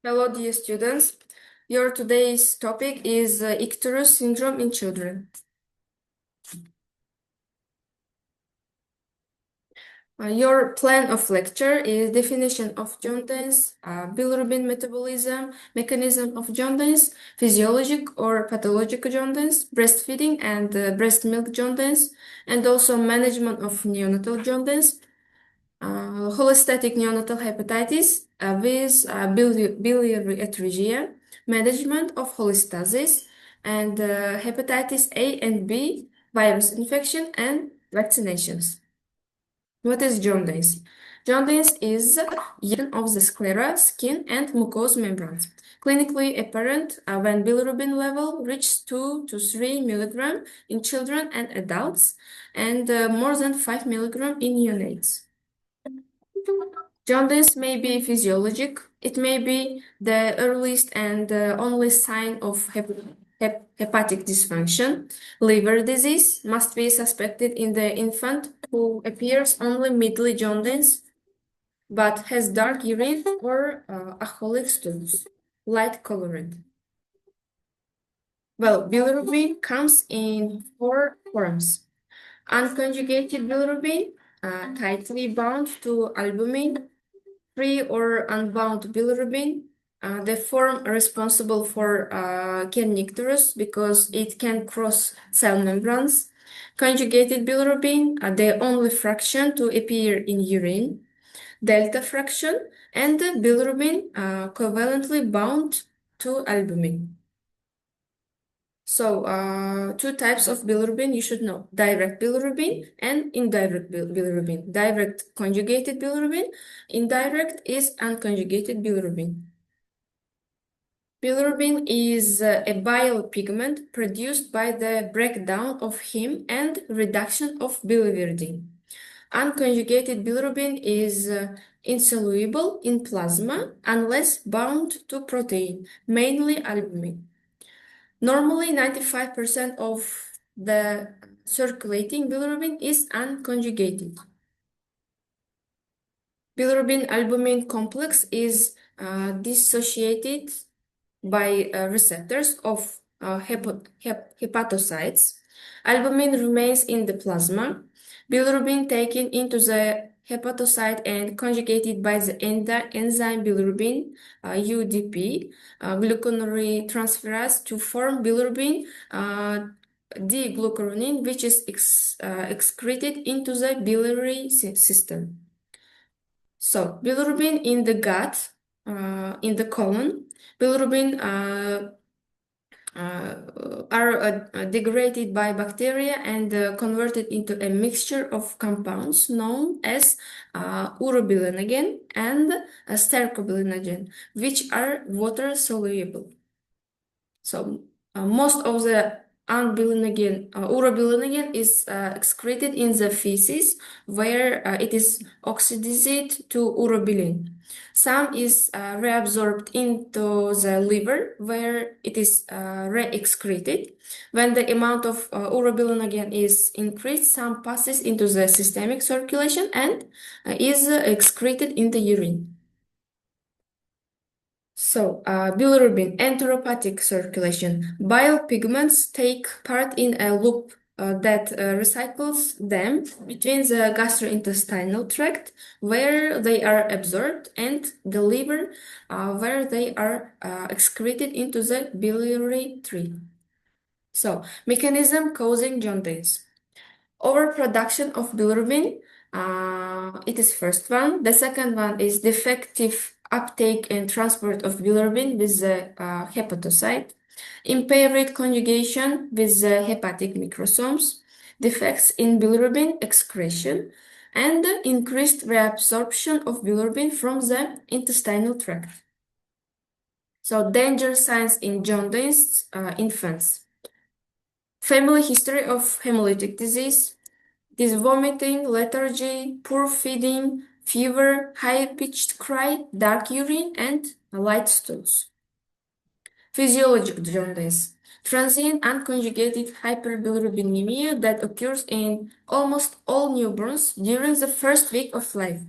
Hello, dear students. Your today's topic is icterus syndrome in children. Your plan of lecture is definition of jaundice, bilirubin metabolism, mechanism of jaundice, physiologic or pathologic jaundice, breastfeeding and breast milk jaundice, and also management of neonatal jaundice, cholestatic neonatal hepatitis with biliary atresia, management of cholestasis, and hepatitis A and B, virus infection, and vaccinations. What is jaundice? Jaundice is yellow of the sclera, skin, and mucous membranes. Clinically apparent when bilirubin level reaches 2 to 3 milligram in children and adults, and more than 5 milligram in neonates. Jaundice may be physiologic. It may be the earliest and only sign of hepatic dysfunction. Liver disease must be suspected in the infant who appears only mildly jaundiced but has dark urine or alcoholic stools, light colored. Well, bilirubin comes in 4 forms. Unconjugated bilirubin, tightly bound to albumin, free or unbound bilirubin, the form responsible for kernicterus because it can cross cell membranes. Conjugated bilirubin, the only fraction to appear in urine. Delta fraction, and bilirubin covalently bound to albumin. So, two types of bilirubin you should know: direct bilirubin and indirect bilirubin. Direct conjugated bilirubin, indirect is unconjugated bilirubin. Bilirubin is a bile pigment produced by the breakdown of heme and reduction of biliverdin. Unconjugated bilirubin is insoluble in plasma unless bound to protein, mainly albumin. Normally, 95% of the circulating bilirubin is unconjugated. Bilirubin-albumin complex is dissociated by receptors of hepatocytes. Albumin remains in the plasma. Bilirubin taken into the hepatocyte and conjugated by the enzyme bilirubin, UDP, glucoronate transferase to form bilirubin D-glucuronine, which is excreted into the biliary system. So, bilirubin in the gut, in the colon, bilirubin are degraded by bacteria and converted into a mixture of compounds known as urobilinogen and stercobilinogen, which are water soluble. So most of the urobilinogen is excreted in the feces, where it is oxidized to urobilin. Some is reabsorbed into the liver, where it is re-excreted. When the amount of urobilinogen is increased, some passes into the systemic circulation and is excreted in the urine. So, bilirubin, enteropathic circulation. Bile pigments take part in a loop that recycles them between the gastrointestinal tract, where they are absorbed, and the liver, where they are excreted into the biliary tree. So, mechanism causing jaundice. Overproduction of bilirubin, it is first one. The second one is defective uptake and transport of bilirubin with the hepatocyte, impaired conjugation with the hepatic microsomes, defects in bilirubin excretion, and increased reabsorption of bilirubin from the intestinal tract. So, danger signs in jaundiced infants. Family history of hemolytic disease. This vomiting, lethargy, poor feeding, fever, high-pitched cry, dark urine, and light stools. Physiologic jaundice. Transient unconjugated hyperbilirubinemia that occurs in almost all newborns during the first week of life.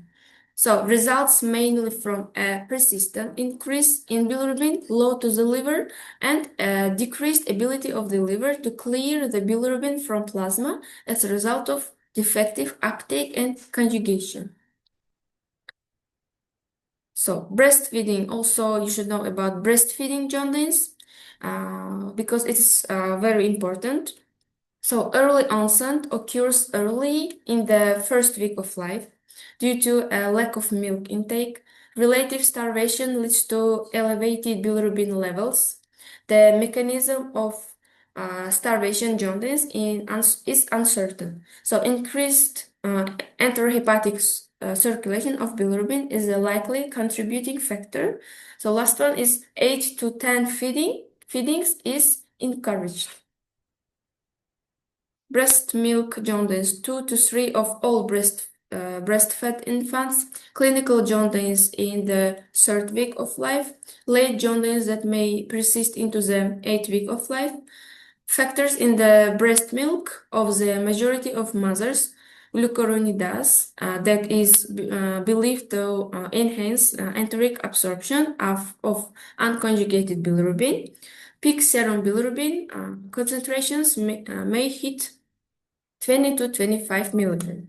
So results mainly from a persistent increase in bilirubin low to the liver and a decreased ability of the liver to clear the bilirubin from plasma as a result of defective uptake and conjugation. So breastfeeding, also you should know about breastfeeding jaundice because it is very important. So early onset occurs early in the first week of life due to a lack of milk intake. Relative starvation leads to elevated bilirubin levels. The mechanism of starvation jaundice is uncertain. So increased enterohepatic circulation of bilirubin is a likely contributing factor. So last one is 8 to 10 feedings is encouraged. Breast milk jaundice, 2 to 3 of all breastfed infants, clinical jaundice in the third week of life, late jaundice that may persist into the 8th week of life, factors in the breast milk of the majority of mothers, glucuronidase, that is believed to enhance enteric absorption of unconjugated bilirubin. Peak serum bilirubin concentrations may hit 20 to 25 milligrams.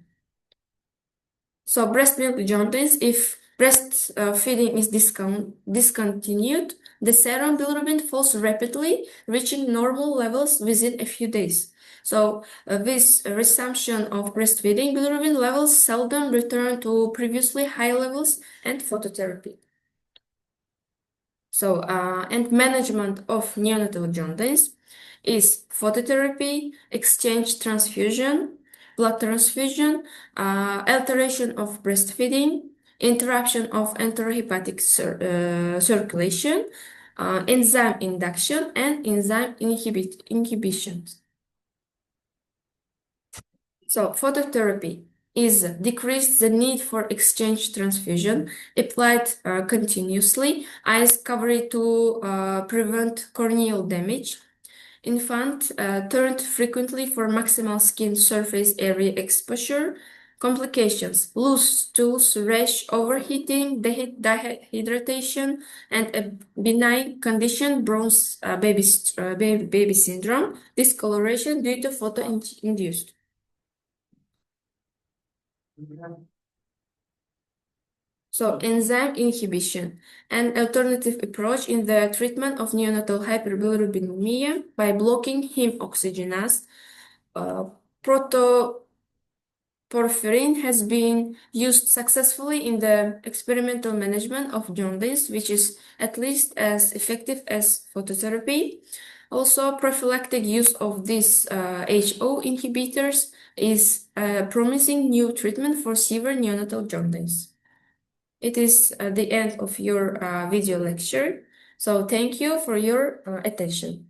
So breast milk jaundice, if breast feeding is discontinued, the serum bilirubin falls rapidly, reaching normal levels within a few days. So with resumption of breastfeeding, bilirubin levels seldom return to previously high levels and phototherapy. So, and management of neonatal jaundice is phototherapy, exchange transfusion, blood transfusion, alteration of breastfeeding, interruption of enterohepatic circulation, enzyme induction, and enzyme inhibition. So phototherapy is decrease the need for exchange transfusion applied continuously, eyes covered to prevent corneal damage. Infant turned frequently for maximal skin surface area exposure. Complications: loose stools, rash, overheating, dehydration, and a benign condition, bronze baby syndrome, discoloration due to photo-induced. So enzyme inhibition, an alternative approach in the treatment of neonatal hyperbilirubinemia by blocking heme oxygenase. Protoporphyrin has been used successfully in the experimental management of jaundice, which is at least as effective as phototherapy. Also, prophylactic use of these HO inhibitors is a promising new treatment for severe neonatal jaundice. It is the end of your video lecture. So thank you for your attention.